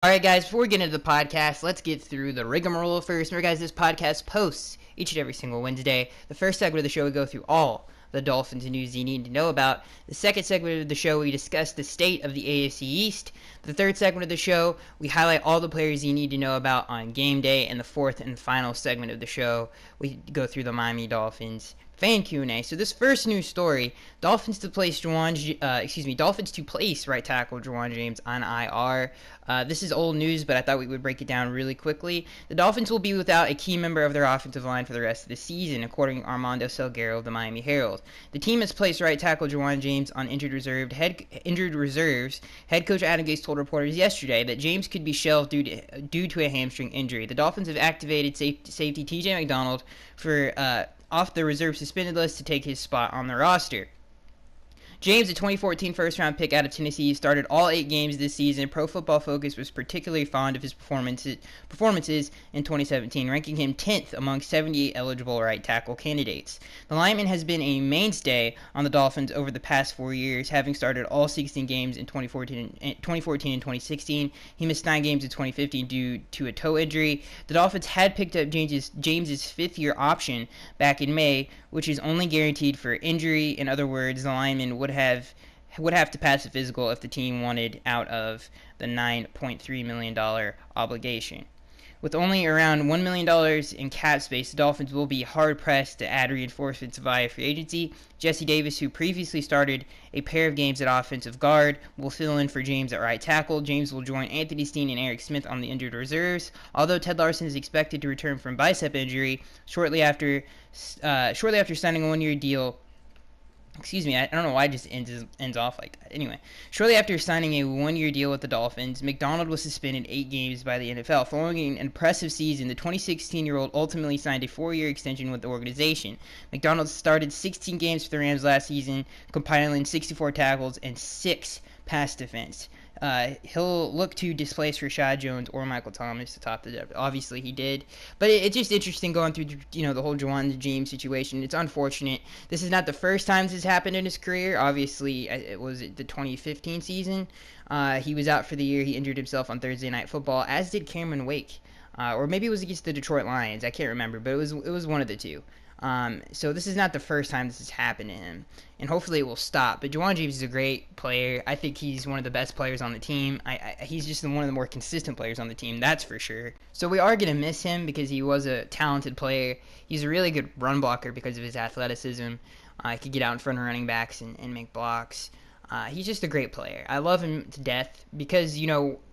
Alright guys, before we get into the podcast, let's get through the rigmarole first. Remember guys, this podcast posts each and every single Wednesday. The first segment of the show, we go through all the Dolphins news you need to know about. The second segment of the show, we discuss the state of the AFC East. The third segment of the show, we highlight all the players you need to know about on game day. And the fourth and final segment of the show, we go through the Miami Dolphins fan Q&A. So this first news story, Dolphins to place right tackle Ja'Wuan James on IR. This is old news, but I thought we would break it down really quickly. The Dolphins will be without a key member of their offensive line for the rest of the season, according to Armando Salguero of the Miami Herald. The team has placed right tackle Ja'Wuan James on injured reserves. Head coach Adam Gase told reporters yesterday that James could be shelved due to a hamstring injury. The Dolphins have activated safety TJ McDonald for off the reserve suspended list to take his spot on the roster. James, a 2014 first-round pick out of Tennessee, started all 8 games this season. Pro Football Focus was particularly fond of his performances in 2017, ranking him 10th among 78 eligible right tackle candidates. The lineman has been a mainstay on the Dolphins over the past 4 years, having started all 16 games in 2014 and 2016. He missed 9 games in 2015 due to a toe injury. The Dolphins had picked up James's fifth-year option back in May, which is only guaranteed for injury. In other words, the lineman would have to pass a physical if the team wanted out of the $9.3 million obligation. With only around $1 million in cap space, the Dolphins will be hard-pressed to add reinforcements via free agency. Jesse Davis, who previously started a pair of games at offensive guard, will fill in for James at right tackle. James will join Anthony Steen and Eric Smith on the injured reserves. Although Ted Larson is expected to return from bicep injury shortly after signing a one-year deal. I don't know why it just ends off like that. Anyway, shortly after signing a one-year deal with the Dolphins, McDonald was suspended 8 games by the NFL. Following an impressive season, the 2016-year-old ultimately signed a 4-year extension with the organization. McDonald started 16 games for the Rams last season, compiling 64 tackles and 6 pass defense. He'll look to displace Rashad Jones or Michael Thomas to top the depth. Obviously, he did. But it's just interesting going through, the whole Ja'Wuan James situation. It's unfortunate. This is not the first time this has happened in his career. Obviously, it was the 2015 season. He was out for the year. He injured himself on Thursday Night Football, as did Cameron Wake. Or maybe it was against the Detroit Lions. I can't remember, but it was one of the two. So this is not the first time this has happened to him, and hopefully it will stop. But Ja'Wuan James is a great player. I think he's one of the best players on the team. He's just one of the more consistent players on the team, that's for sure. So we are going to miss him because he was a talented player. He's a really good run blocker because of his athleticism. He could get out in front of running backs and make blocks. He's just a great player. I love him to death because,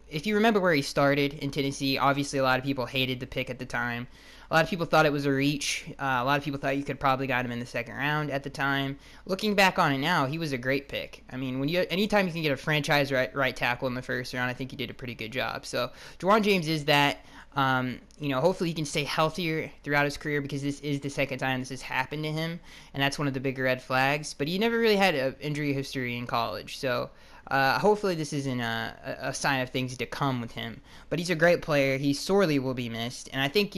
if you remember where he started in Tennessee, obviously a lot of people hated the pick at the time. A lot of people thought it was a reach. A lot of people thought you could probably got him in the second round at the time. Looking back on it now, he was a great pick. I mean, anytime you can get a franchise right tackle in the first round, I think he did a pretty good job. So Ja'Wuan James is that. Hopefully he can stay healthier throughout his career because this is the second time this has happened to him, and that's one of the bigger red flags. But he never really had an injury history in college, so hopefully this isn't a sign of things to come with him. But he's a great player. He sorely will be missed, and I think,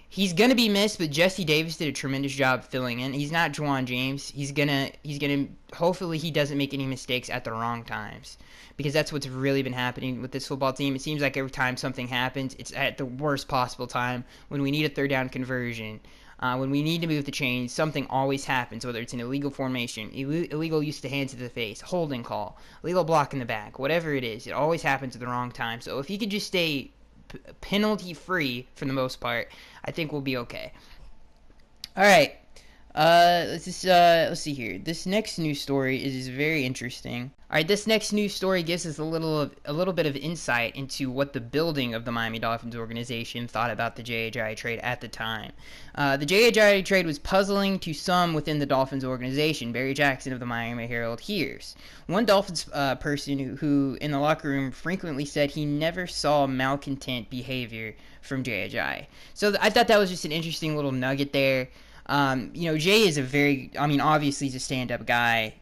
he's going to be missed, but Jesse Davis did a tremendous job filling in. He's not Ja'Wuan James. He's gonna hopefully he doesn't make any mistakes at the wrong times, because that's what's really been happening with this football team. It seems like every time something happens, it's at the worst possible time when we need a third down conversion. When we need to move the chains, something always happens, whether it's an illegal formation, illegal use of the hands to the face, holding call, illegal block in the back, whatever it is, it always happens at the wrong time. So if he could just stay penalty-free for the most part, I think we'll be okay. All right. Let's see here. This next news story is very interesting. All right, this next news story gives us a little bit of insight into what the building of the Miami Dolphins organization thought about the Ajayi trade at the time. The Ajayi trade was puzzling to some within the Dolphins organization. Barry Jackson of the Miami Herald hears. One Dolphins person who in the locker room frequently said he never saw malcontent behavior from Ajayi. So I thought that was just an interesting little nugget there. Jay is obviously he's a stand-up guy,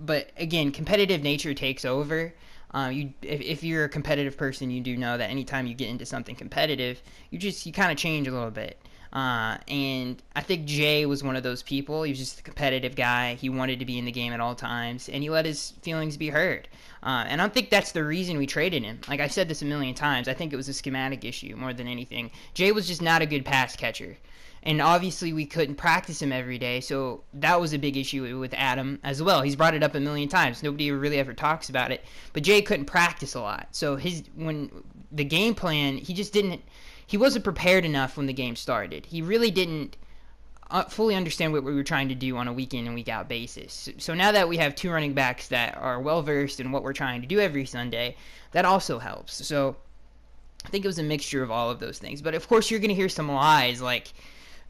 but again, competitive nature takes over. If you're a competitive person, you do know that anytime you get into something competitive, you kind of change a little bit. And I think Jay was one of those people. He was just a competitive guy. He wanted to be in the game at all times, and he let his feelings be heard. And I don't think that's the reason we traded him. Like I said this a million times, I think it was a schematic issue more than anything. Jay was just not a good pass catcher. And obviously we couldn't practice him every day, so that was a big issue with Adam as well. He's brought it up a million times. Nobody really ever talks about it. But Jay couldn't practice a lot. So when the game plan, he wasn't prepared enough when the game started. He really didn't fully understand what we were trying to do on a week in and week out basis. So now that we have two running backs that are well versed in what we're trying to do every Sunday, that also helps. So I think it was a mixture of all of those things. But of course you're going to hear some lies like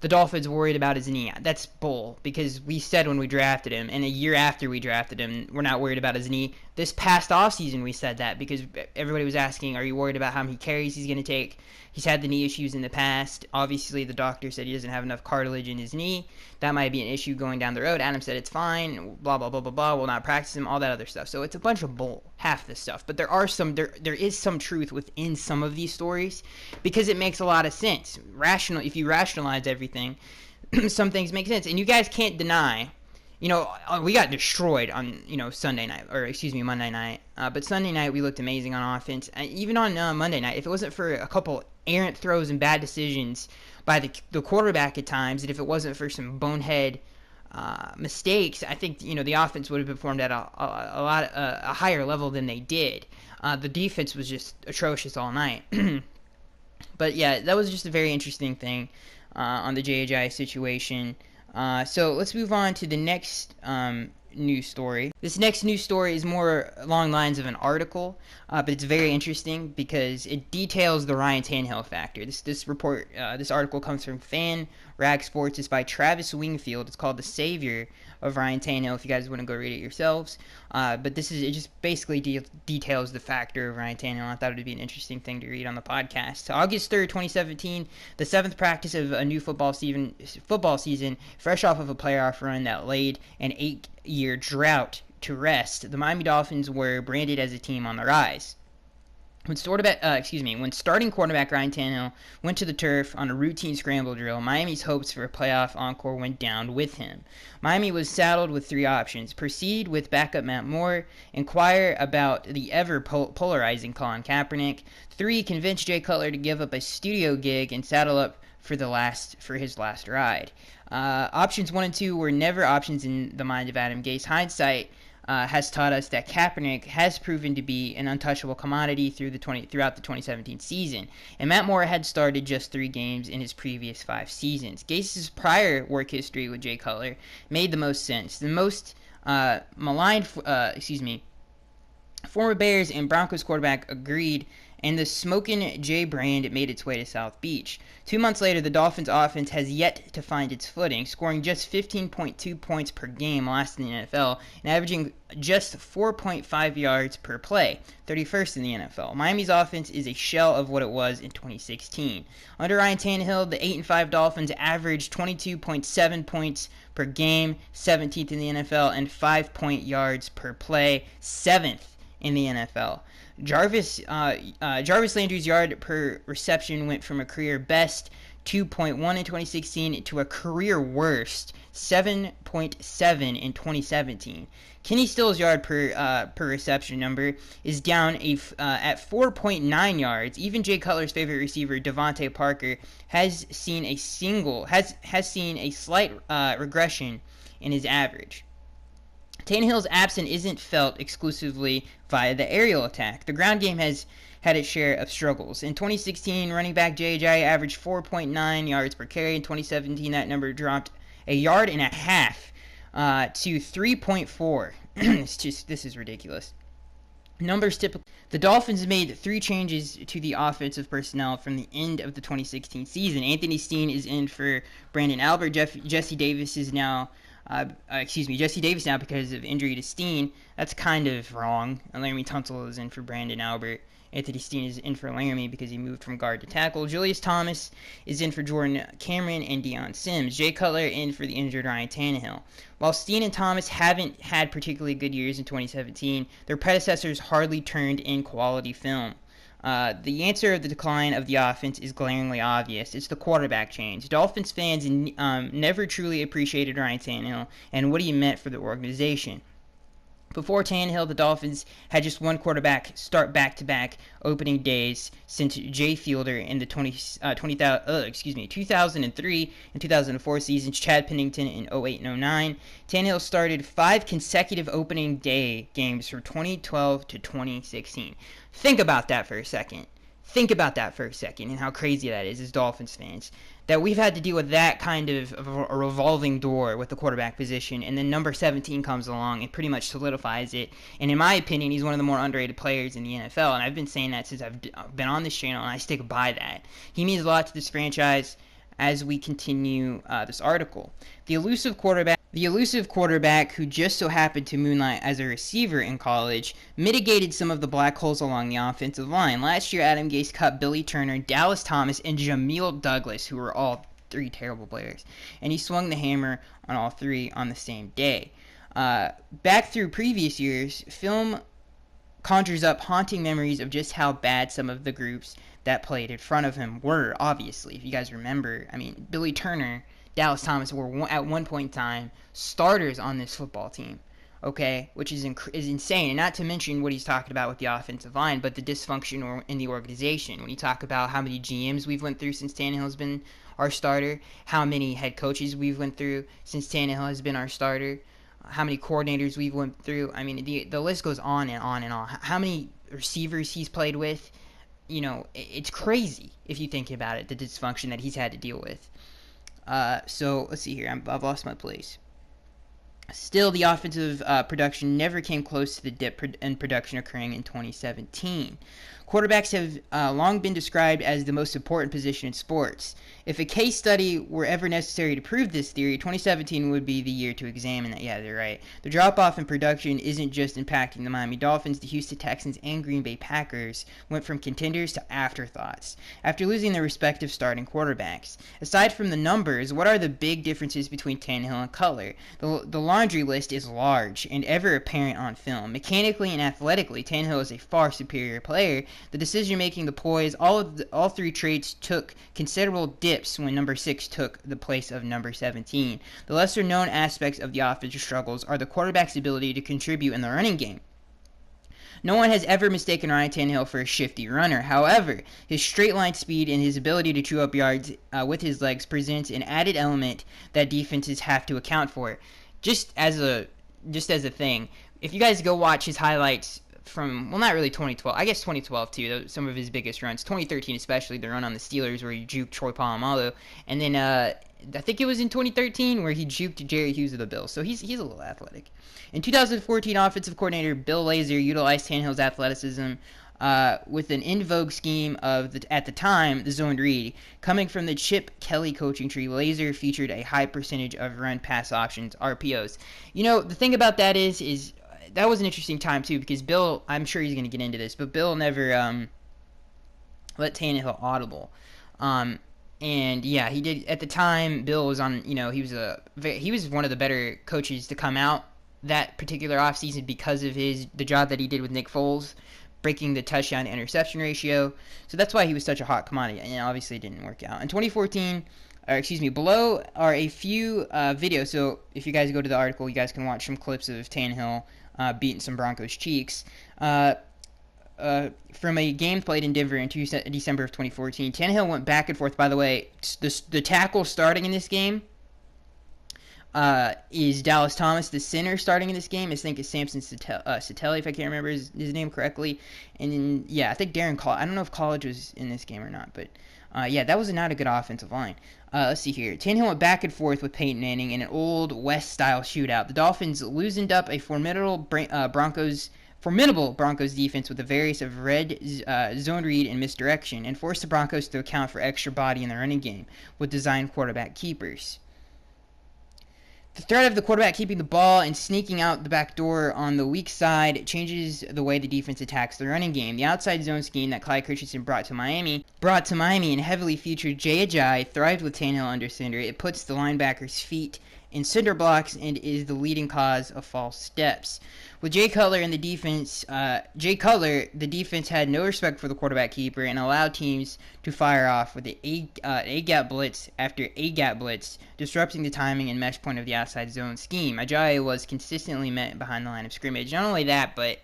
the Dolphins worried about his knee. That's bull, because we said when we drafted him, and a year after we drafted him, we're not worried about his knee. This past offseason we said that because everybody was asking, are you worried about how many carries he's going to take? He's had the knee issues in the past. Obviously, the doctor said he doesn't have enough cartilage in his knee. That might be an issue going down the road. Adam said it's fine, blah, blah, blah, blah, blah. We'll not practice him, all that other stuff. So it's a bunch of bull, half this stuff. But there is some truth within some of these stories because it makes a lot of sense. If you rationalize everything, some things make sense. And you guys can't deny, we got destroyed on, Monday night. But Sunday night we looked amazing on offense. Even on Monday night, if it wasn't for a couple errant throws and bad decisions by the quarterback at times, and if it wasn't for some bonehead mistakes, I think the offense would have performed at a higher level than they did. The defense was just atrocious all night. But yeah, that was just a very interesting thing on the Ajayi situation. So let's move on to the next news story. This next news story is more along the lines of an article, but it's very interesting because it details the Ryan Tannehill factor. This article comes from Fan Rag Sports. It's by Travis Wingfield. It's called "The Savior of Ryan Tannehill." If you guys want to go read it yourselves, but it just basically details the factor of Ryan Tannehill. I thought it would be an interesting thing to read on the podcast. So August 3rd, 2017, the seventh practice of a new football season, fresh off of a playoff run that laid an 8-year drought to rest. The Miami Dolphins were branded as a team on the rise. When starting quarterback Ryan Tannehill went to the turf on a routine scramble drill, Miami's hopes for a playoff encore went down with him. Miami was saddled with three options: proceed with backup Matt Moore, inquire about the ever-polarizing Colin Kaepernick, 3, convince Jay Cutler to give up a studio gig and saddle up for his last ride. Options 1 and 2 were never options in the mind of Adam Gase. Hindsight has taught us that Kaepernick has proven to be an untouchable commodity throughout the 2017 season, and Matt Moore had started just 3 games in his previous 5 seasons. Gase's prior work history with Jay Cutler made the most sense. The most maligned, former Bears and Broncos quarterback agreed, and the Smokin' Jay brand made its way to South Beach. 2 months later, the Dolphins' offense has yet to find its footing, scoring just 15.2 points per game last in the NFL and averaging just 4.5 yards per play, 31st in the NFL. Miami's offense is a shell of what it was in 2016. Under Ryan Tannehill, the 8-5 Dolphins averaged 22.7 points per game, 17th in the NFL, and 5 yards per play, 7th in the NFL. Jarvis Landry's yard per reception went from a career best 2.1 in 2016 to a career worst 7.7 in 2017. Kenny Still's yard per reception number is down at 4.9 yards. Even Jay Cutler's favorite receiver Devontae Parker has seen a slight regression in his average. Tannehill's absence isn't felt exclusively via the aerial attack. The ground game has had its share of struggles. In 2016, running back Ajayi averaged 4.9 yards per carry. In 2017, that number dropped a yard and a half to 3.4. This is ridiculous. Numbers typical. The Dolphins made 3 changes to the offensive personnel from the end of the 2016 season. Anthony Steen is in for Brandon Albert. Jesse Davis now because of injury to Steen. That's kind of wrong. Laramie Tunsil is in for Brandon Albert. Anthony Steen is in for Laramie because he moved from guard to tackle. Julius Thomas is in for Jordan Cameron and Deion Sims. Jay Cutler in for the injured Ryan Tannehill. While Steen and Thomas haven't had particularly good years in 2017, their predecessors hardly turned in quality film. The answer of the decline of the offense is glaringly obvious. It's the quarterback change. Dolphins fans never truly appreciated Ryan Tannehill and what he meant for the organization. Before Tannehill, the Dolphins had just one quarterback start back-to-back opening days since Jay Fielder in the 2003 and 2004 seasons, Chad Pennington in 08 and 09. Tannehill started 5 consecutive opening day games from 2012 to 2016. Think about that for a second. Think about that for a second and how crazy that is as Dolphins fans. That we've had to deal with that kind of a revolving door with the quarterback position, and then number 17 comes along and pretty much solidifies it. And in my opinion, he's one of the more underrated players in the NFL, and I've been saying that since I've been on this channel, and I stick by that. He means a lot to this franchise as we continue this article. The elusive quarterback who just so happened to moonlight as a receiver in college mitigated some of the black holes along the offensive line. Last year, Adam Gase cut Billy Turner, Dallas Thomas, and Jamil Douglas, who were all 3 terrible players, and he swung the hammer on all 3 on the same day. Back through previous years, film conjures up haunting memories of just how bad some of the groups that played in front of him were, obviously. If you guys remember, I mean, Billy Turner, Dallas Thomas were at one point in time starters on this football team, okay, which is insane. And not to mention what he's talking about with the offensive line, but the dysfunction in the organization. When you talk about how many GMs we've went through since Tannehill's been our starter, how many head coaches we've went through since Tannehill has been our starter, how many coordinators we've went through. I mean, the list goes on and on and on. How many receivers he's played with, you know, it's crazy if you think about it, the dysfunction that he's had to deal with. So let's see here. I've lost my place. Still, the offensive production never came close to the dip in production occurring in 2017. Quarterbacks have long been described as the most important position in sports. If a case study were ever necessary to prove this theory, 2017 would be the year to examine that. Yeah, they're right. The drop-off in production isn't just impacting the Miami Dolphins. The Houston Texans and Green Bay Packers went from contenders to afterthoughts after losing their respective starting quarterbacks. Aside from the numbers, what are the big differences between Tannehill and Cutler? The laundry list is large and ever apparent on film. Mechanically and athletically, Tannehill is a far superior player. The decision-making, the poise, all 3 traits took considerable dips when number 6 took the place of number 17. The lesser-known aspects of the offensive struggles are the quarterback's ability to contribute in the running game. No one has ever mistaken Ryan Tannehill for a shifty runner. However, his straight-line speed and his ability to chew up yards with his legs presents an added element that defenses have to account for. Just as a thing, if you guys go watch his highlights from, well, not really 2012, I guess 2012 too, some of his biggest runs, 2013 especially, the run on the Steelers where he juked Troy Polamalu, and then I think it was in 2013 where he juked Jerry Hughes of the Bills, so he's a little athletic. In 2014, offensive coordinator Bill Lazor utilized Tannehill's athleticism with an in vogue scheme of, at the time, the zone read. Coming from the Chip Kelly coaching tree, Lazor featured a high percentage of run-pass options, RPOs. You know, the thing about that is that was an interesting time, too, because Bill, I'm sure he's going to get into this, but Bill never let Tannehill audible. And, yeah, he did. At the time, Bill was on, you know, he was one of the better coaches to come out that particular offseason because of the job that he did with Nick Foles, breaking the touchdown to interception ratio. So that's why he was such a hot commodity, and obviously it didn't work out. In 2014, below are a few videos. So if you guys go to the article, you guys can watch some clips of Tannehill beating some Broncos cheeks. From a game played in Denver in December of 2014. Tannehill went back and forth. By the way, the tackle starting in this game is Dallas Thomas. The center starting in this game, I think, is Samson Sattelli, if I can't remember his name correctly. And then, yeah, I think Darren College. I don't know if College was in this game or not, but yeah, that was not a good offensive line. Let's see here. Tannehill went back and forth with Peyton Manning in an old West-style shootout. The Dolphins loosened up a formidable Broncos defense with a various of red zone read and misdirection, and forced the Broncos to account for extra body in the running game with designed quarterback keepers. The threat of the quarterback keeping the ball and sneaking out the back door on the weak side changes the way the defense attacks the running game. The outside zone scheme that Clyde Christensen brought to Miami and heavily featured Ajayi thrived with Tannehill under center. It puts the linebacker's feet in cinder blocks and is the leading cause of false steps. With Jay Cutler in the defense, the defense had no respect for the quarterback keeper and allowed teams to fire off with the A-gap blitz after A-gap blitz, disrupting the timing and mesh point of the outside zone scheme. Ajayi was consistently met behind the line of scrimmage. Not only that, but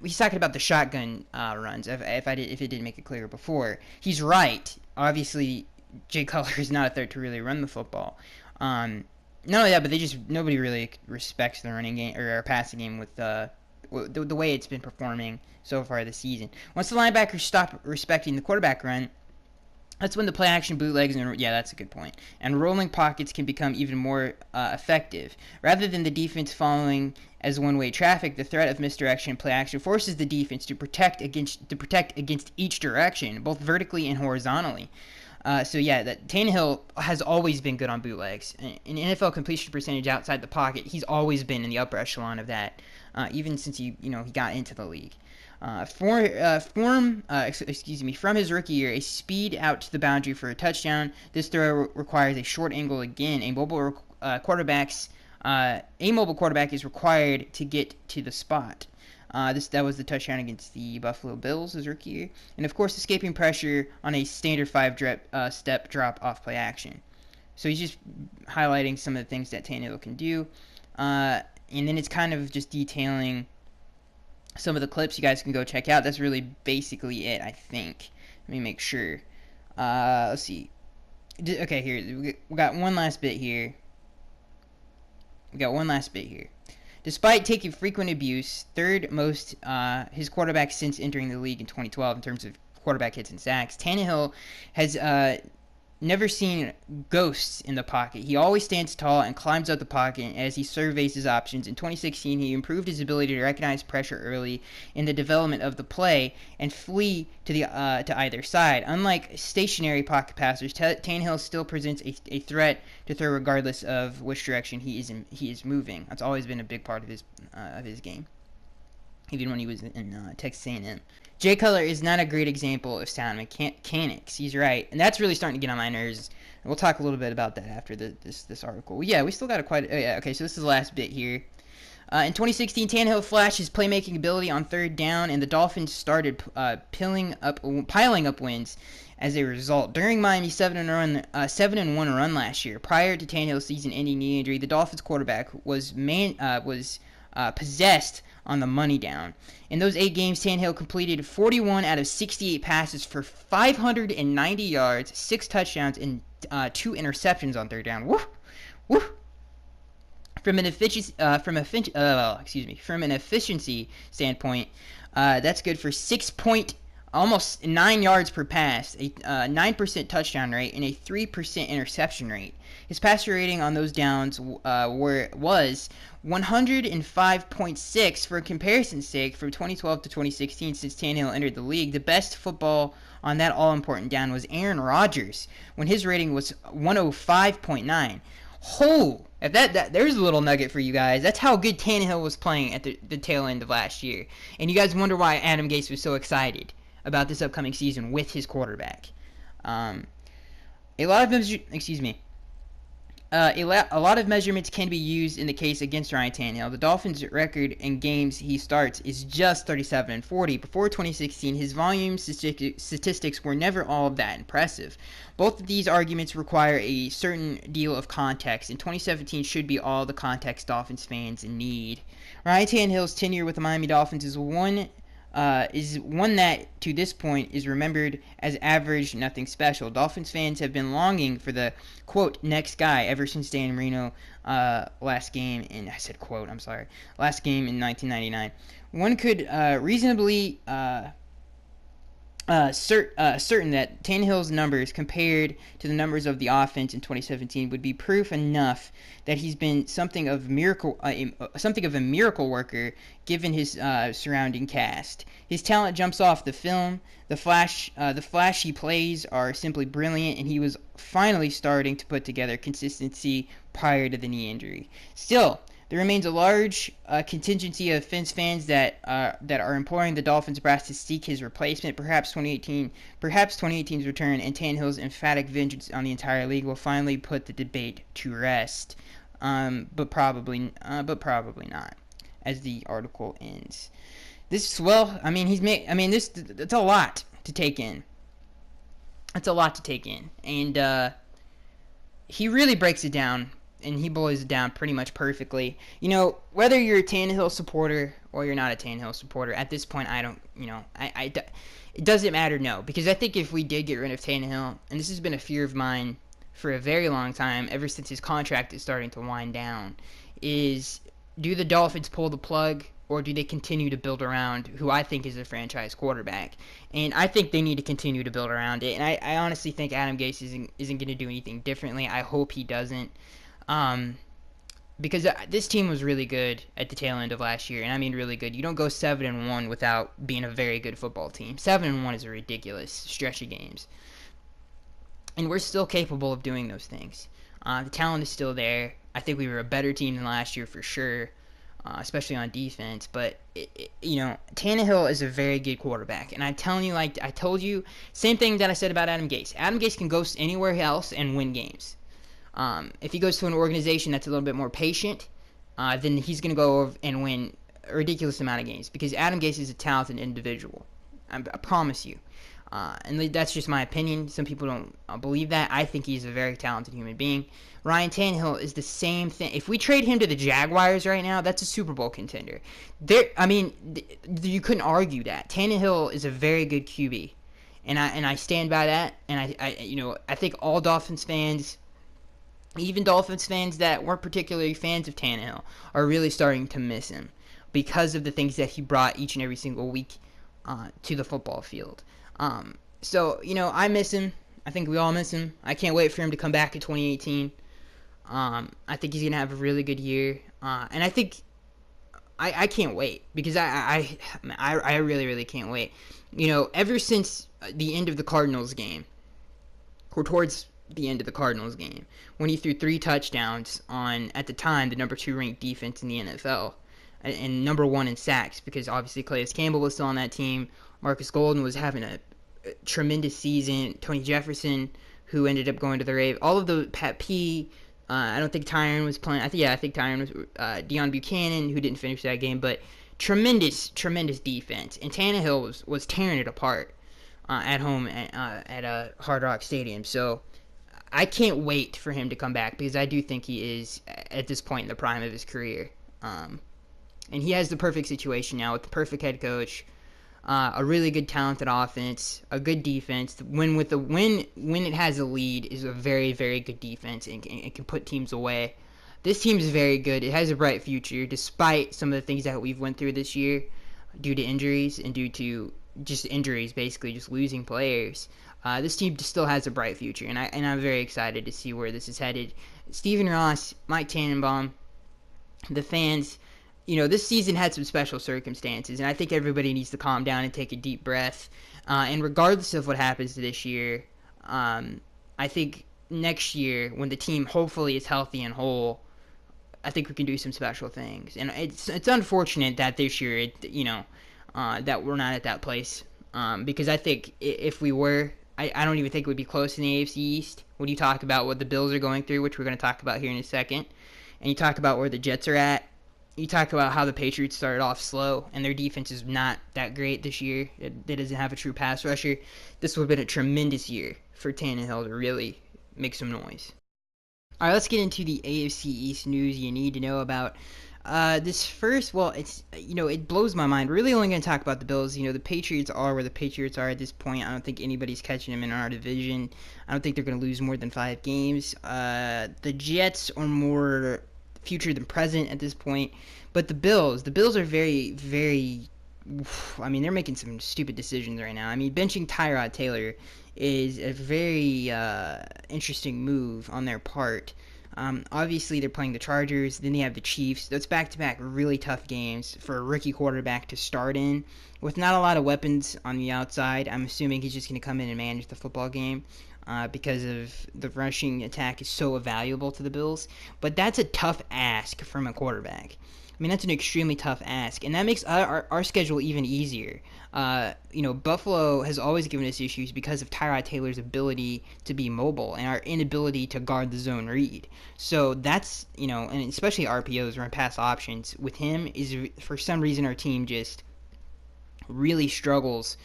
he's talking about the shotgun runs. If it didn't make it clear before, he's right. Obviously, Jay Cutler is not a threat to really run the football. Not only that, but nobody really respects the running game or passing game with the way it's been performing so far this season. Once the linebackers stop respecting the quarterback run, that's when the play action bootlegs that's a good point. And rolling pockets can become even more effective. Rather than the defense following as one-way traffic, the threat of misdirection and play action forces the defense to protect against each direction, both vertically and horizontally. That Tannehill has always been good on bootlegs. In NFL completion percentage outside the pocket, he's always been in the upper echelon of that, even since he got into the league. From his rookie year, a speed out to the boundary for a touchdown. This throw requires a short angle again. A mobile quarterback is required to get to the spot. That was the touchdown against the Buffalo Bills his rookie year. And, of course, escaping pressure on a standard 5-step drop off play action. So he's just highlighting some of the things that Tannehill can do. And then it's kind of just detailing some of the clips you guys can go check out. That's really basically it, I think. Let me make sure. Let's see. Okay, here. We got one last bit here. Despite taking frequent abuse, third most his quarterback since entering the league in 2012 in terms of quarterback hits and sacks, Tannehill has never seen ghosts in the pocket. He always stands tall and climbs up the pocket as he surveys his options. In 2016, he improved his ability to recognize pressure early in the development of the play and flee to either side. Unlike stationary pocket passers, Tannehill still presents a threat to throw regardless of which direction he is moving. That's always been a big part of his game, even when he was in Texas A&M. Jay Cutler is not a great example of sound mechanics. He's right, and that's really starting to get on my nerves. And we'll talk a little bit about that after this article. Well, yeah, we still got okay, so this is the last bit here. In 2016, Tannehill flashed his playmaking ability on third down, and the Dolphins started piling up wins as a result. During Miami's 7-1 run last year, prior to Tannehill's season-ending knee injury, the Dolphins quarterback was possessed on the money down. In those 8 games, Tannehill completed 41 out of 68 passes for 590 yards, 6 touchdowns, and 2 interceptions on third down. Woof, woof. From an efficiency standpoint, that's good for almost 9 yards per pass, a 9% touchdown rate, and a 3% interception rate. His passer rating on those downs was 105.6. For comparison's sake, from 2012 to 2016, since Tannehill entered the league, the best football on that all-important down was Aaron Rodgers, when his rating was 105.9. If there's a little nugget for you guys. That's how good Tannehill was playing at the tail end of last year. And you guys wonder why Adam Gase was so excited about this upcoming season with his quarterback. A lot of measurements can be used in the case against Ryan Tannehill. The Dolphins' record in games he starts is just 37-40. Before 2016, his volume statistics were never all that impressive. Both of these arguments require a certain deal of context, and 2017 should be all the context Dolphins fans need. Ryan Tannehill's tenure with the Miami Dolphins is one that, to this point, is remembered as average, nothing special. Dolphins fans have been longing for the, quote, next guy ever since Dan Marino last game in 1999. One could reasonably certain that Tannehill's numbers compared to the numbers of the offense in 2017 would be proof enough that he's been something of a miracle worker given his surrounding cast. His talent jumps off the film. The flashy plays are simply brilliant, and he was finally starting to put together consistency prior to the knee injury. Still, there remains a large contingency of Fins fans that are imploring the Dolphins brass to seek his replacement. Perhaps 2018's return and Tannehill's emphatic vengeance on the entire league will finally put the debate to rest. but probably not, as the article ends. This well, I mean, he's made. I mean, this it's a lot to take in. It's a lot to take in, and he really breaks it down, and he boils it down pretty much perfectly. Whether you're a Tannehill supporter or you're not a Tannehill supporter, at this point, I don't. It doesn't matter, no, because I think if we did get rid of Tannehill, and this has been a fear of mine for a very long time, ever since his contract is starting to wind down, is do the Dolphins pull the plug, or do they continue to build around who I think is a franchise quarterback? And I think they need to continue to build around it. And I honestly think Adam Gase isn't going to do anything differently. I hope he doesn't. Because this team was really good at the tail end of last year, and I mean really good. You don't go 7-1 without being a very good football team. 7-1 is a ridiculous stretch of games, and we're still capable of doing those things. The talent is still there. I think we were a better team than last year for sure, especially on defense. But Tannehill is a very good quarterback, and I'm telling you, like I told you, same thing that I said about Adam Gase. Adam Gase can go anywhere else and win games. If he goes to an organization that's a little bit more patient, then he's going to go and win a ridiculous amount of games, because Adam Gase is a talented individual. I promise you. And that's just my opinion. Some people don't believe that. I think he's a very talented human being. Ryan Tannehill is the same thing. If we trade him to the Jaguars right now, that's a Super Bowl contender. You couldn't argue that. Tannehill is a very good QB, and I stand by that. And I think all Dolphins fans, even Dolphins fans that weren't particularly fans of Tannehill, are really starting to miss him because of the things that he brought each and every single week to the football field. So I miss him. I think we all miss him. I can't wait for him to come back in 2018. I think he's going to have a really good year. And I think I can't wait, because I really, really can't wait. Ever since the end of the Cardinals game, or towards the end of the Cardinals game, when he threw 3 touchdowns on, at the time, the number 2 ranked defense in the NFL, and number 1 in sacks, because obviously Calais Campbell was still on that team. Marcus Golden was having a tremendous season. Tony Jefferson, who ended up going to the Ravens. All of the Pat P. I don't think Tyron was playing. I think Tyron was Deion Buchanan, who didn't finish that game. But tremendous defense. And Tannehill was tearing it apart at home at Hard Rock Stadium. So I can't wait for him to come back, because I do think he is, at this point in the prime of his career. And he has the perfect situation now, with the perfect head coach, a really good talented offense, a good defense. When it has a lead, is a very, very good defense, and can put teams away. This team is very good. It has a bright future, despite some of the things that we've went through this year, due to injuries and due to just injuries, basically just losing players. This team still has a bright future, and I'm very excited to see where this is headed. Stephen Ross, Mike Tannenbaum, the fans. This season had some special circumstances, and I think everybody needs to calm down and take a deep breath. And regardless of what happens this year, I think next year, when the team hopefully is healthy and whole, I think we can do some special things. And it's unfortunate that this year, that we're not at that place. Because I think if we were, I don't even think it would be close in the AFC East. When you talk about what the Bills are going through, which we're going to talk about here in a second, and you talk about where the Jets are at, you talk about how the Patriots started off slow, and their defense is not that great this year. It doesn't have a true pass rusher. This would have been a tremendous year for Tannehill to really make some noise. All right, let's get into the AFC East news you need to know about. This first, it blows my mind. We're really only going to talk about the Bills. The Patriots are where the Patriots are at this point. I don't think anybody's catching them in our division. I don't think they're going to lose more than 5 games. The Jets are more future than present at this point. But the Bills are very, very, they're making some stupid decisions right now. Benching Tyrod Taylor is a very interesting move on their part. Obviously, they're playing the Chargers, then they have the Chiefs. That's back-to-back really tough games for a rookie quarterback to start in. With not a lot of weapons on the outside, I'm assuming he's just going to come in and manage the football game. Because of the rushing attack is so valuable to the Bills. But that's a tough ask from a quarterback. I mean, that's an extremely tough ask, and that makes our schedule even easier. Buffalo has always given us issues because of Tyrod Taylor's ability to be mobile and our inability to guard the zone read. So that's, and especially RPOs, run pass options, with him, is for some reason our team just really struggles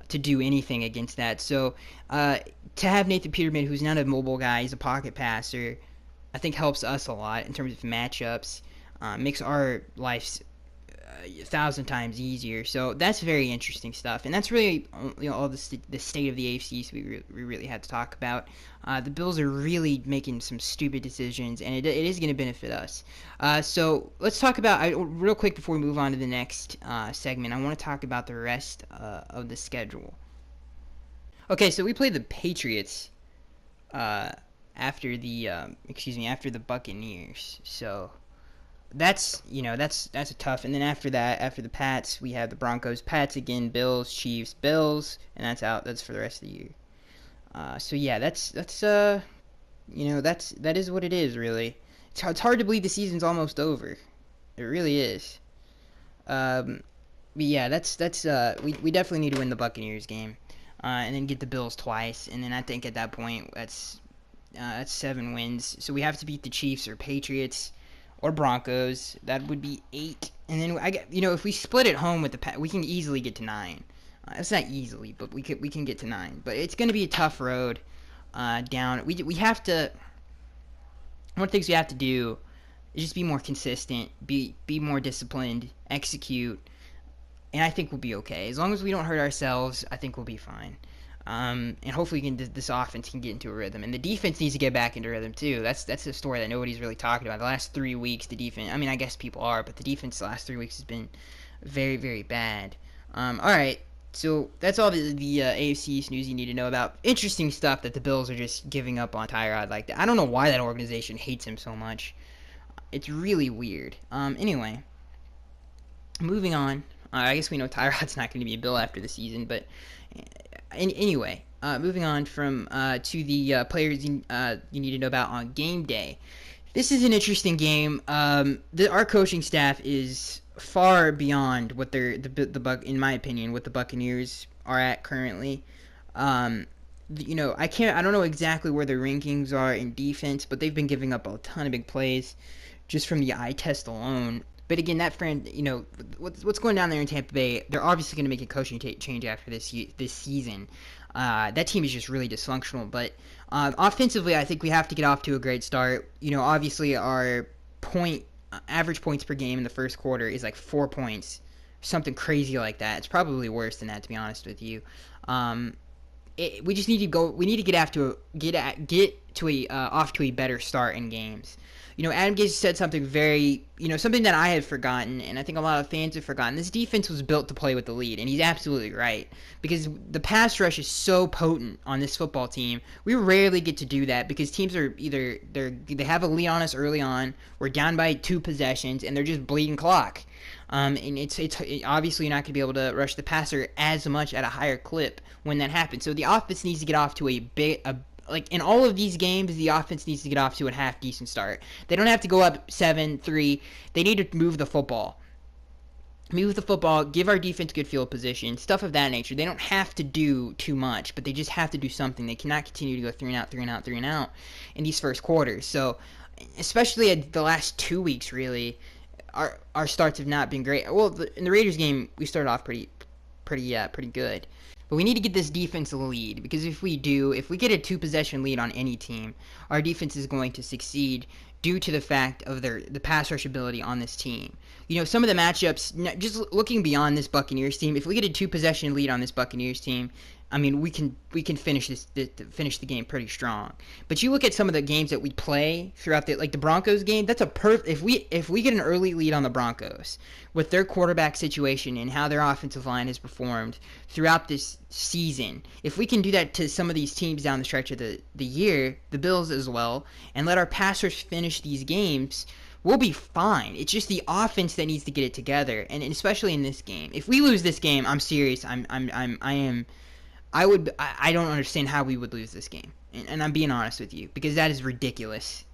to do anything against that. So to have Nathan Peterman, who's not a mobile guy, he's a pocket passer, I think helps us a lot in terms of matchups. Makes our lives 1,000 times easier. So that's very interesting stuff, and that's really all the state of the AFC East we really had to talk about. The Bills are really making some stupid decisions, and it is going to benefit us. So let's talk about real quick before we move on to the next segment. I want to talk about the rest of the schedule. Okay, so we played the Patriots after the Buccaneers. So that's a tough. And then after that, after the Pats, we have the Broncos, Pats again, Bills, Chiefs, Bills, and that's out. That's for the rest of the year. So yeah, that is what it is, really. It's hard to believe the season's almost over. It really is. But yeah, we definitely need to win the Buccaneers game, and then get the Bills twice, and then I think at that point that's 7 wins. So we have to beat the Chiefs or Patriots or Broncos. That would be 8, and then if we split at home with we can easily get to 9. It's not easily, but we can get to 9. But it's going to be a tough road down. We have to. One of the things we have to do is just be more consistent, be more disciplined, execute, and I think we'll be okay. As long as we don't hurt ourselves, I think we'll be fine. And hopefully this offense can get into a rhythm. And the defense needs to get back into rhythm too. That's a story that nobody's really talking about. The last 3 weeks, the defense, I mean, I guess people are, but the defense the last 3 weeks has been very, very bad. All right, so that's all the AFC East news you need to know about. Interesting stuff that the Bills are just giving up on Tyrod like that. I don't know why that organization hates him so much. It's really weird. Anyway, moving on. I guess we know Tyrod's not going to be a Bill after the season, but anyway, moving on to the players you need to know about on game day. This is an interesting game. Our coaching staff is far beyond what in my opinion, what the Buccaneers are at currently. I don't know exactly where their rankings are in defense, but they've been giving up a ton of big plays just from the eye test alone. But again, that friend, what's going down there in Tampa Bay, they're obviously going to make a coaching change after this season. That team is just really dysfunctional. But offensively, I think we have to get off to a great start. Obviously our average points per game in the first quarter is like 4 points, something crazy like that. It's probably worse than that, to be honest with you. We just need to go. We need to get off to a better start in games. Adam Gase said something something that I had forgotten, and I think a lot of fans have forgotten. This defense was built to play with the lead, and he's absolutely right, because the pass rush is so potent on this football team. We rarely get to do that because teams are either they have a lead on us early on, we're down by 2 possessions, and they're just bleeding clock. And it's obviously you're not going to be able to rush the passer as much at a higher clip when that happens. So the offense needs to get off to in all of these games, the offense needs to get off to a half decent start. They don't have to go up 7-3. They need to move the football. Give our defense good field position, stuff of that nature. They don't have to do too much, but they just have to do something. They cannot continue to go 3 and out, 3 and out, 3 and out in these first quarters. So, especially at the last 2 weeks, really, our starts have not been great. Well, in the Raiders game, we started off pretty good. But we need to get this defense a lead, because if we get a 2-possession lead on any team, our defense is going to succeed due to the fact of the pass rush ability on this team. Some of the matchups, just looking beyond this Buccaneers team, if we get a 2-possession lead on this Buccaneers team, I mean, we can finish the game pretty strong. But you look at some of the games that we play throughout the Broncos game. That's if we get an early lead on the Broncos with their quarterback situation and how their offensive line has performed throughout this season, if we can do that to some of these teams down the stretch of the year, the Bills as well, and let our passers finish these games, we'll be fine. It's just the offense that needs to get it together, and especially in this game. If we lose this game, I'm serious. I don't understand how we would lose this game, and I'm being honest with you, because that is ridiculous.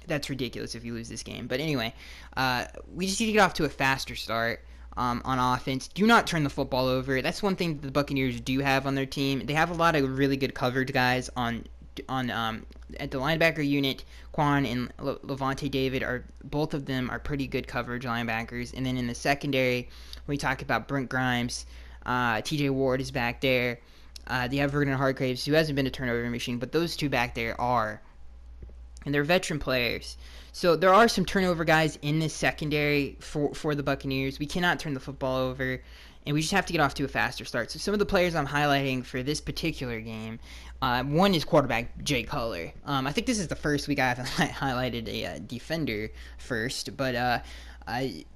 That's ridiculous if you lose this game. But anyway, we just need to get off to a faster start. On offense, do not turn the football over. That's one thing the Buccaneers do have on their team. They have a lot of really good coverage guys on at the linebacker unit. Quan and Levante David are both of them are pretty good coverage linebackers. And then in the secondary, we talk about Brent Grimes, T.J. Ward is back there. They have Vernon Hargraves, who hasn't been a turnover machine, but those two back there are. And they're veteran players. So there are some turnover guys in this secondary for the Buccaneers. We cannot turn the football over, and we just have to get off to a faster start. So some of the players I'm highlighting for this particular game, one is quarterback Jay Cutler. I think this is the first week I haven't highlighted a defender first, but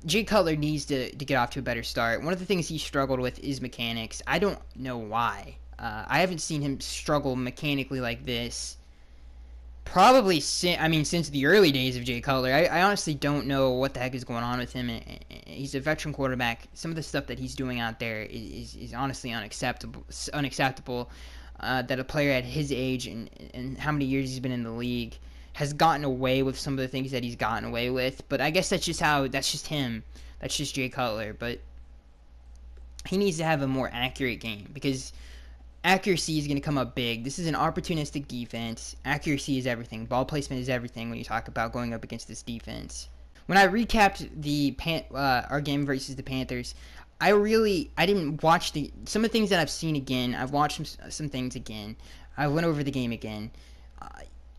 Jay Cutler needs to get off to a better start. One of the things he struggled with is mechanics. I don't know why. I haven't seen him struggle mechanically like this probably since the early days of Jay Cutler. I honestly don't know what the heck is going on with him. He's a veteran quarterback. Some of the stuff that he's doing out there is honestly unacceptable. That a player at his age and how many years he's been in the league has gotten away with some of the things that he's gotten away with. But I guess that's just him. That's just Jay Cutler. But he needs to have a more accurate game, because accuracy is going to come up big. This is an opportunistic defense. Accuracy is everything. Ball placement is everything when you talk about going up against this defense. When I recapped our game versus the Panthers, I didn't watch some of the things that I've seen again. I've watched some things again. I went over the game again.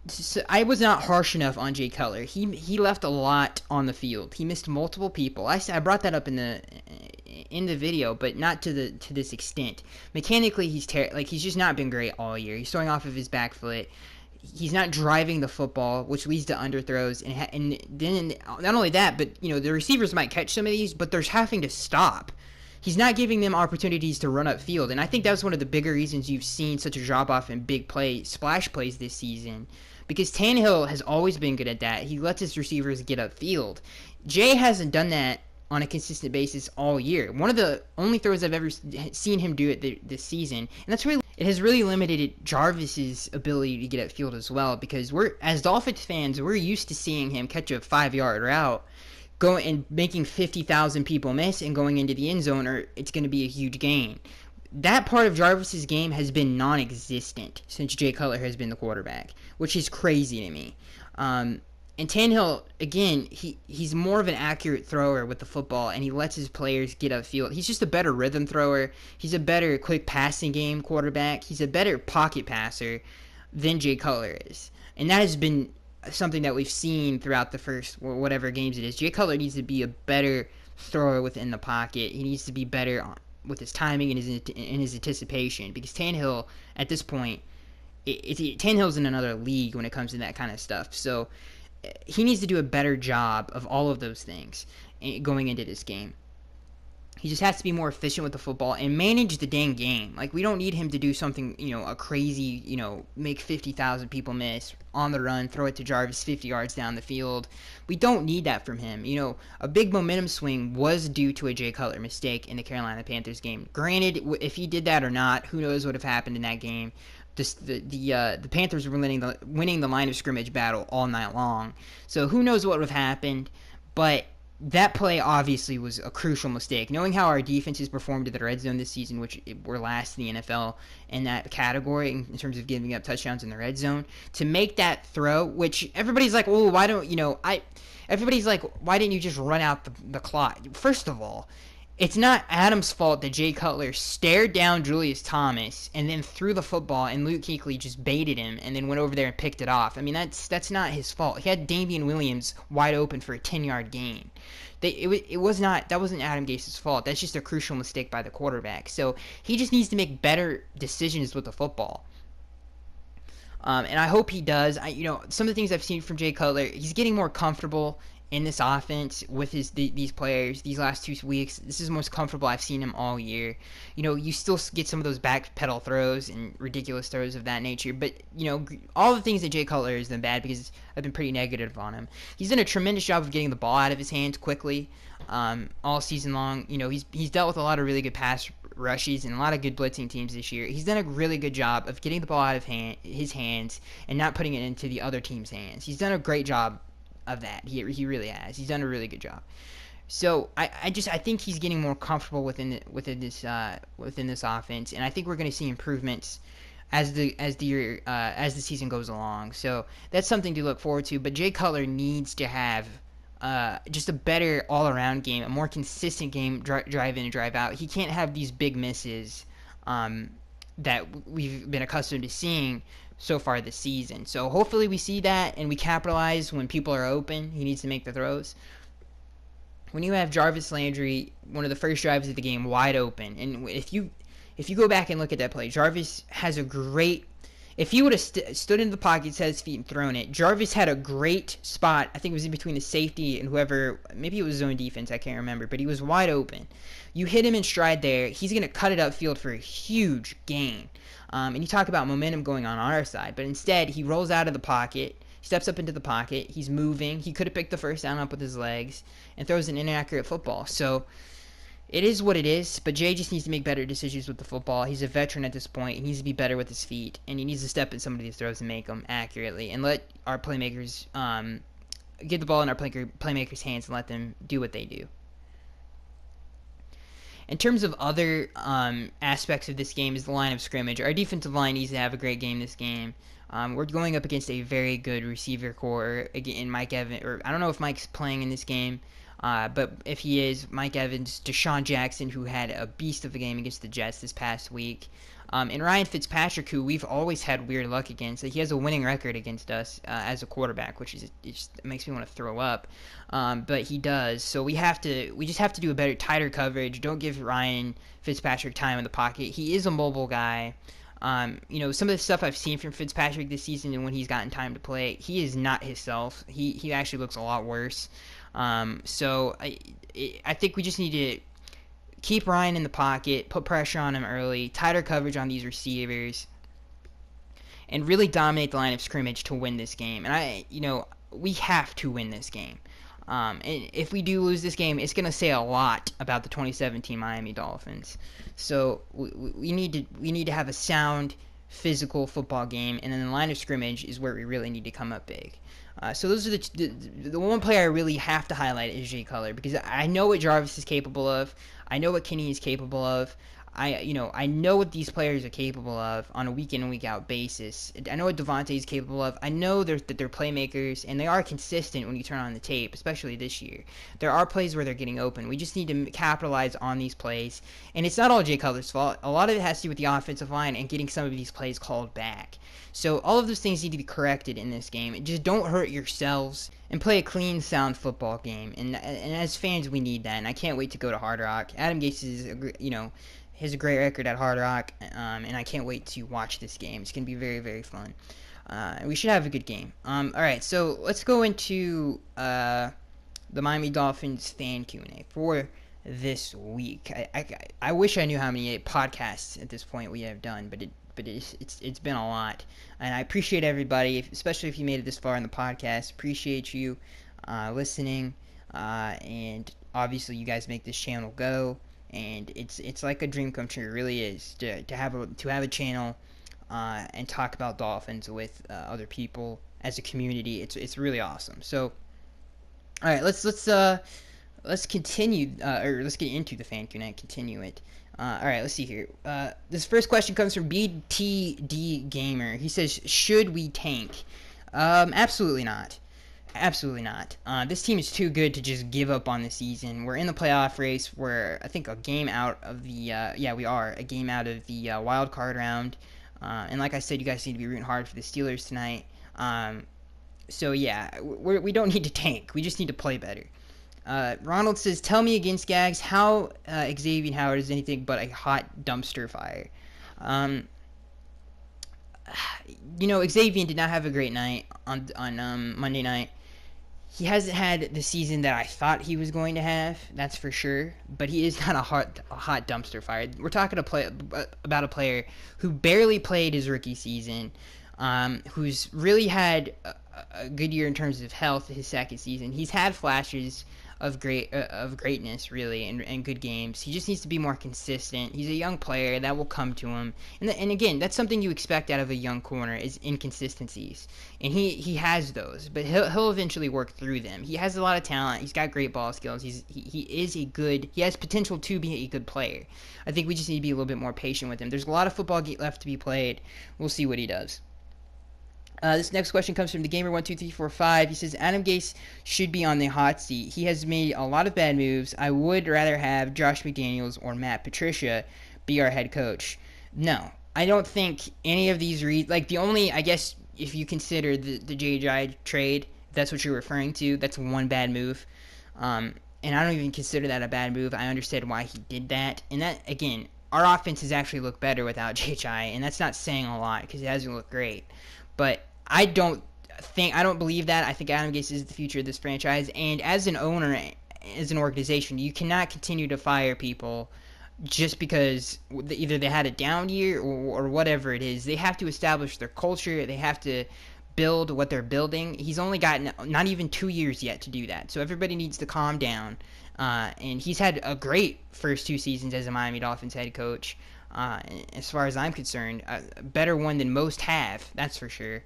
So I was not harsh enough on Jay Cutler. He left a lot on the field. He missed multiple people. I brought that up in the video, but not to this extent. Mechanically, he's just not been great all year. He's throwing off of his back foot. He's not driving the football, which leads to underthrows, and then not only that, but the receivers might catch some of these, but they're having to stop. He's not giving them opportunities to run upfield, and I think that's one of the bigger reasons you've seen such a drop-off in big splash plays this season, because Tannehill has always been good at that. He lets his receivers get upfield. Jay hasn't done that on a consistent basis all year. One of the only throws I've ever seen him do it this season, and it has really limited Jarvis's ability to get upfield as well, because as Dolphins fans, we're used to seeing him catch a 5-yard route, going and making 50,000 people miss and going into the end zone, or it's going to be a huge gain. That part of Jarvis's game has been non-existent since Jay Cutler has been the quarterback, which is crazy to me. And Tannehill, again, he's more of an accurate thrower with the football, and he lets his players get upfield. He's just a better rhythm thrower. He's a better quick passing game quarterback. He's a better pocket passer than Jay Cutler is. And that has been something that we've seen throughout the first whatever games it is. Jay Cutler needs to be a better thrower within the pocket. He needs to be better with his timing and his anticipation, because Tannehill, at this point, Tannehill's in another league when it comes to that kind of stuff. So he needs to do a better job of all of those things going into this game. He just has to be more efficient with the football and manage the dang game. Like, we don't need him to do something, a crazy, make 50,000 people miss on the run, throw it to Jarvis 50 yards down the field. We don't need that from him. A big momentum swing was due to a Jay Cutler mistake in the Carolina Panthers game. Granted, if he did that or not, who knows what would have happened in that game. The Panthers were winning the line of scrimmage battle all night long. So who knows what would have happened, but that play obviously was a crucial mistake. Knowing how our defense has performed in the red zone this season, which we're last in the NFL in that category in terms of giving up touchdowns in the red zone, to make that throw, which everybody's like, oh, why don't everybody's like, why didn't you just run out the clock? First of all, it's not Adam's fault that Jay Cutler stared down Julius Thomas and then threw the football, and Luke Kuechly just baited him and then went over there and picked it off. I mean, that's not his fault. He had Damian Williams wide open for a 10-yard gain. That wasn't Adam Gase's fault. That's just a crucial mistake by the quarterback. So he just needs to make better decisions with the football. And I hope he does. Some of the things I've seen from Jay Cutler, he's getting more comfortable in this offense with these players these last 2 weeks. This is the most comfortable I've seen him all year. You still get some of those back pedal throws and ridiculous throws of that nature, but all the things that Jay Cutler has done bad, because I've been pretty negative on him. He's done a tremendous job of getting the ball out of his hands quickly all season long. He's dealt with a lot of really good pass rushes and a lot of good blitzing teams this year. He's done a really good job of getting the ball out of his hands and not putting it into the other team's hands. He's done a great job of that. He really has. He's done a really good job. So I think he's getting more comfortable within this offense, and I think we're going to see improvements as the season goes along. So that's something to look forward to. But Jay Cutler needs to have just a better all-around game, a more consistent game, drive in and drive out. He can't have these big misses that we've been accustomed to seeing so far this season. So hopefully we see that and we capitalize when people are open. He needs to make the throws. When you have Jarvis Landry, one of the first drives of the game, wide open, and if you go back and look at that play, Jarvis has a great. If he would have stood in the pocket, set his feet, and thrown it, Jarvis had a great spot. I think it was in between the safety and whoever. Maybe it was zone defense. I can't remember, but he was wide open. You hit him in stride there. He's going to cut it upfield for a huge gain. And you talk about momentum going on our side, but instead he rolls out of the pocket. Steps up into the pocket. He's moving. He could have picked the first down up with his legs and throws an inaccurate football. So it is what it is, but Jay just needs to make better decisions with the football. He's a veteran at this point. He needs to be better with his feet, and he needs to step in some of these throws and make them accurately and let our playmakers get the ball in our playmakers' hands and let them do what they do. In terms of other aspects of this game is the line of scrimmage. Our defensive line needs to have a great game this game. We're going up against a very good receiver core in Mike Evans, or I don't know if Mike's playing in this game, but if he is, Mike Evans, Deshaun Jackson, who had a beast of a game against the Jets this past week, and Ryan Fitzpatrick, who we've always had weird luck against. He has a winning record against us as a quarterback, which it makes me want to throw up, but he does. So we just have to do a better, tighter coverage. Don't give Ryan Fitzpatrick time in the pocket. He is a mobile guy. Some of the stuff I've seen from Fitzpatrick this season and when he's gotten time to play, he is not himself. He actually looks a lot worse. So I think we just need to keep Ryan in the pocket, put pressure on him early, tighter coverage on these receivers, and really dominate the line of scrimmage to win this game. And we have to win this game. And if we do lose this game, it's going to say a lot about the 2017 Miami Dolphins. So we need to have a sound, physical football game, and then the line of scrimmage is where we really need to come up big. So those are the one player I really have to highlight is Jay Cutler, because I know what Jarvis is capable of. I know what Kenny is capable of. I know what these players are capable of on a week in and week out basis. I know what Devontae is capable of. I know that they're playmakers, and they are consistent when you turn on the tape, especially this year. There are plays where they're getting open. We just need to capitalize on these plays, and it's not all Jay Cutler's fault. A lot of it has to do with the offensive line and getting some of these plays called back. So all of those things need to be corrected in this game. Just don't hurt yourselves and play a clean, sound football game. And as fans, we need that, and I can't wait to go to Hard Rock. Adam Gase has a great record at Hard Rock, and I can't wait to watch this game. It's going to be very, very fun. We should have a good game. All right, so let's go into the Miami Dolphins fan Q&A for this week. I wish I knew how many podcasts at this point we have done, but it's been a lot. And I appreciate everybody, especially if you made it this far in the podcast. Appreciate you listening, and obviously you guys make this channel go. And it's like a dream come true. It really is to have a channel and talk about Dolphins with other people as a community. It's really awesome. So, all right, let's continue or let's get into the fan Q&A and continue it. All right, let's see here. This first question comes from BTD Gamer. He says, "Should we tank?" Absolutely not. Absolutely not. This team is too good to just give up on the season. We're in the playoff race. We're, I think, a game out of the we are a game out of the wild card round. And like I said, you guys need to be rooting hard for the Steelers tonight. So yeah, we don't need to tank. We just need to play better. Ronald says, "Tell me again, Skaggs, how Xavier Howard is anything but a hot dumpster fire." Xavier did not have a great night on Monday night. He hasn't had the season that I thought he was going to have, that's for sure. But he is not a hot dumpster fire. We're talking about a player who barely played his rookie season, who's really had a good year in terms of health his second season. He's had flashes of greatness, really, and good games. He just needs to be more consistent. He's a young player, that will come to him, and again, that's something you expect out of a young corner is inconsistencies, and he has those, but he'll eventually work through them. He has a lot of talent. He's got great ball skills. He has potential to be a good player. I think we just need to be a little bit more patient with him. There's a lot of football left to be played. We'll see what he does. This next question comes from the Gamer12345. He says, Adam Gase should be on the hot seat. He has made a lot of bad moves. I would rather have Josh McDaniels or Matt Patricia be our head coach. No, I don't think any of these the only, I guess, if you consider the Ajayi trade, if that's what you're referring to, that's one bad move. And I don't even consider that a bad move. I understand why he did that. And that, again, our offense has actually looked better without Ajayi, and that's not saying a lot because it hasn't looked great. But I don't believe that. I think Adam Gase is the future of this franchise. And as an owner, as an organization, you cannot continue to fire people just because either they had a down year or whatever it is. They have to establish their culture. They have to build what they're building. He's only gotten not even 2 years yet to do that. So everybody needs to calm down. And he's had a great first 2 seasons as a Miami Dolphins head coach. As far as I'm concerned, a better one than most have, that's for sure.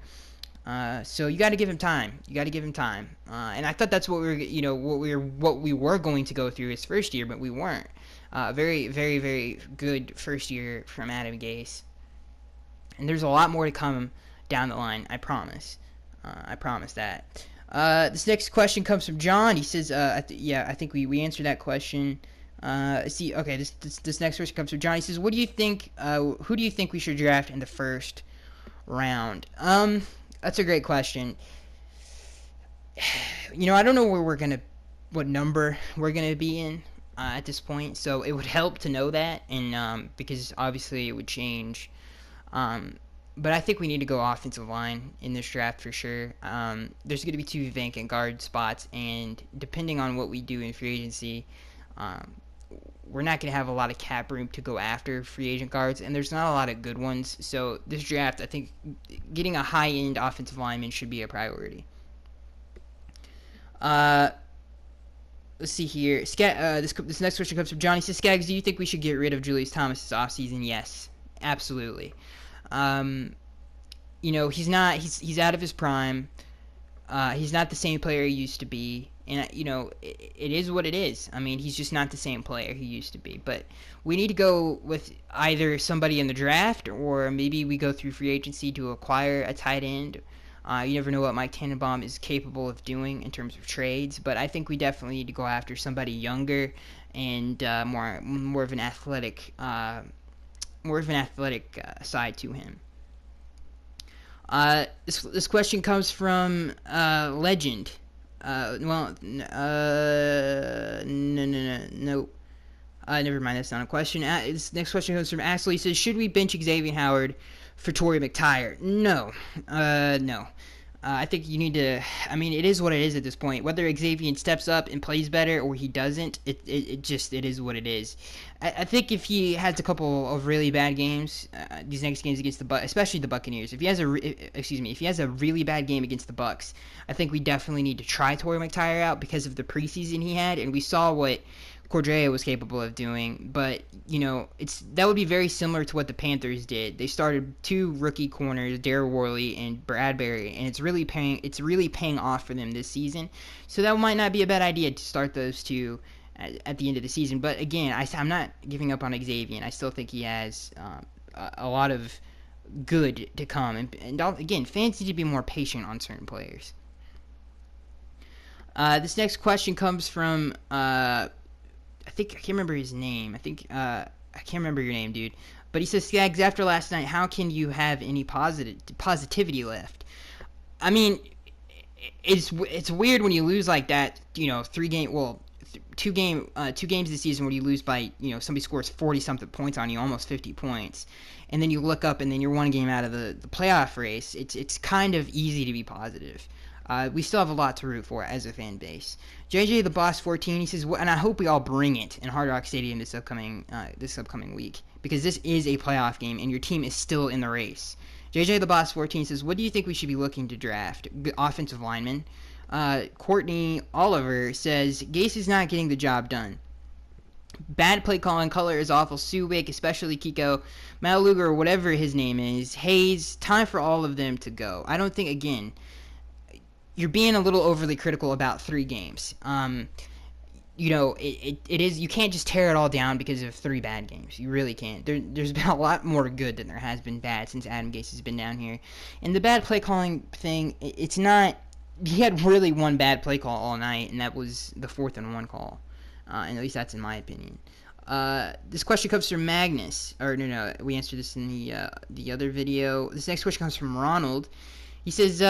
So you got to give him time. And I thought that's what we were going to go through his first year, but we weren't. Very, very, very good first year from Adam Gase, and there's a lot more to come down the line. I promise. I promise that. This next question comes from John. He says, I think we answered that question. This next question comes from John. He says, "What do you think? Who do you think we should draft in the first round?" That's a great question. I don't know what number we're gonna be in at this point. So it would help to know that, and because obviously it would change. But I think we need to go offensive line in this draft for sure. There's going to be 2 vacant guard spots, and depending on what we do in free agency, we're not going to have a lot of cap room to go after free agent guards, and there's not a lot of good ones. So this draft, I think getting a high-end offensive lineman should be a priority. Let's see here. This next question comes from Johnny. He says, Skaggs, do you think we should get rid of Julius Thomas this offseason? Yes, absolutely. He's out of his prime. He's not the same player he used to be. And, it is what it is. I mean, he's just not the same player he used to be. But we need to go with either somebody in the draft, or maybe we go through free agency to acquire a tight end. You never know what Mike Tannenbaum is capable of doing in terms of trades. But I think we definitely need to go after somebody younger and more of an athletic side to him. This question comes from Legend. No. Never mind. That's not a question. This next question comes from Axel. He says, "Should we bench Xavier Howard for Torrey McTyer?" No. No. I think you need to. I mean, it is what it is at this point. Whether Xavier steps up and plays better or he doesn't, it is what it is. I think if he has a couple of really bad games, these next games against especially the Buccaneers, if he has a really bad game against the Bucs, I think we definitely need to try Torrey McTyer out because of the preseason he had, and we saw what Cordrea was capable of doing. But that would be very similar to what the Panthers did. They started 2 rookie corners, Darryl Worley and Bradbury, and it's really paying off for them this season. So that might not be a bad idea to start those 2 at the end of the season. But again, I'm not giving up on Xavier, and I still think he has a lot of good to come. And again, fans need to be more patient on certain players. This next question comes from I can't remember his name. I can't remember your name, dude. But he says, Skaggs, after last night, how can you have any positivity left? I mean, it's weird when you lose like that. 2 games this season where you lose by somebody scores 40-something points on you, almost 50 points, and then you look up and then you're 1 game out of the playoff race. It's kind of easy to be positive. We still have a lot to root for as a fan base. JJ the Boss 14, he says, and I hope we all bring it in Hard Rock Stadium this upcoming week, because this is a playoff game and your team is still in the race. JJ the Boss 14 says, what do you think we should be looking to draft? Offensive lineman. Courtney Oliver says Gase is not getting the job done. Bad play calling, color is awful. Subic, especially Kiko, Maluga, or whatever his name is. Hayes, time for all of them to go. I don't think, again, you're being a little overly critical about 3 games. It is, you can't just tear it all down because of 3 bad games. You really can't. There's been a lot more good than there has been bad since Adam Gase has been down here. And the bad play calling thing, it's not, he had really one bad play call all night, and that was the 4th and 1 call. And at least that's in my opinion. This question comes from Magnus. Or no, we answered this in the other video. This next question comes from Ronald. He says,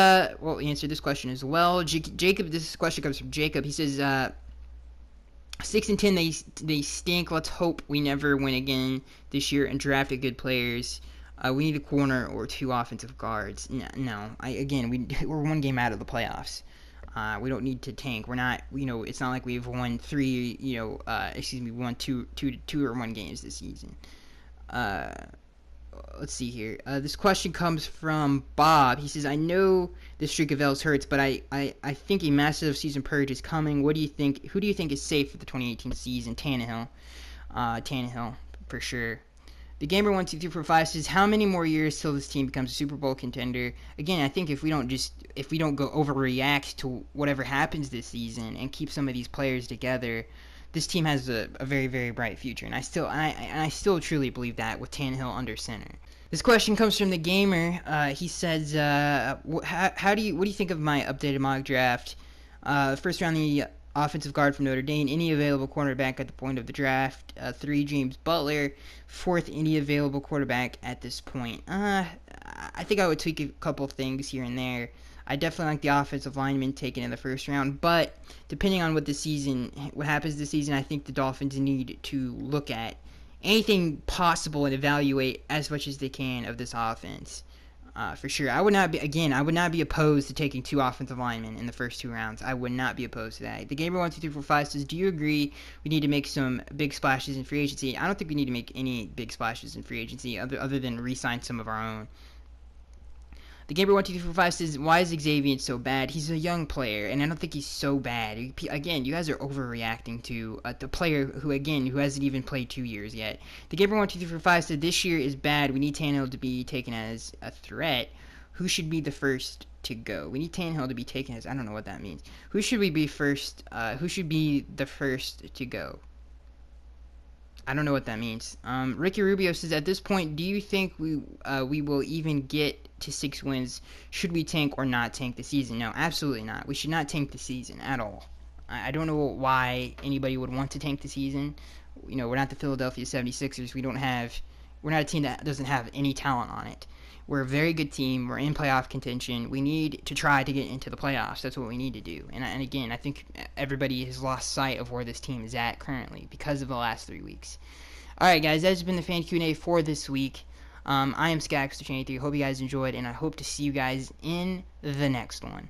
we answered this question as well. Jacob, this question comes from Jacob. He says, 6-10, they stink. Let's hope we never win again this year and draft good players. We need a corner or 2 offensive guards. No. We're 1 game out of the playoffs. We don't need to tank. We're not, it's not like we've won 2 or 1 games this season. Let's see here. This question comes from Bob. He says, I know the streak of L's hurts, but I think a massive season purge is coming. What do you think? Who do you think is safe for the 2018 season? Tannehill. Tannehill, for sure. The Gamer12345 says, how many more years till this team becomes a Super Bowl contender? Again, I think if we don't go overreact to whatever happens this season and keep some of these players together, this team has a very, very bright future. And I still truly believe that with Tannehill under center. This question comes from the Gamer. He says, what do you think of my updated mock draft? First round, the offensive guard from Notre Dame, any available cornerback at the point of the draft. 3, James Butler. 4th, any available quarterback at this point. I think I would tweak a couple things here and there. I definitely like the offensive lineman taken in the first round, but depending on what happens this season, I think the Dolphins need to look at anything possible and evaluate as much as they can of this offense. For sure. I would not be opposed to taking 2 offensive linemen in the first 2 rounds. I would not be opposed to that. The Gamer12345 says, do you agree we need to make some big splashes in free agency? I don't think we need to make any big splashes in free agency other than re-sign some of our own. The Gamer12345 says, why is Xavier so bad? He's a young player, and I don't think he's so bad. Again, you guys are overreacting to the player who hasn't even played 2 years yet. The Gamer12345 said, this year is bad. We need Tannehill to be taken as a threat. Who should be the first to go? We need Tannehill to be taken as, I don't know what that means. Who should we be first? Who should be the first to go? I don't know what that means. Ricky Rubio says, at this point, do you think we will even get to 6 wins? Should we tank or not tank the season? No, absolutely not. We should not tank the season at all. I don't know why anybody would want to tank the season. We're not the Philadelphia 76ers. We're not a team that doesn't have any talent on it. We're a very good team. We're in playoff contention. We need to try to get into the playoffs. That's what we need to do. And again, I think everybody has lost sight of where this team is at currently because of the last 3 weeks. All right, guys, that's been the fan Q&A for this week. I am Skax23. Hope you guys enjoyed, and I hope to see you guys in the next one.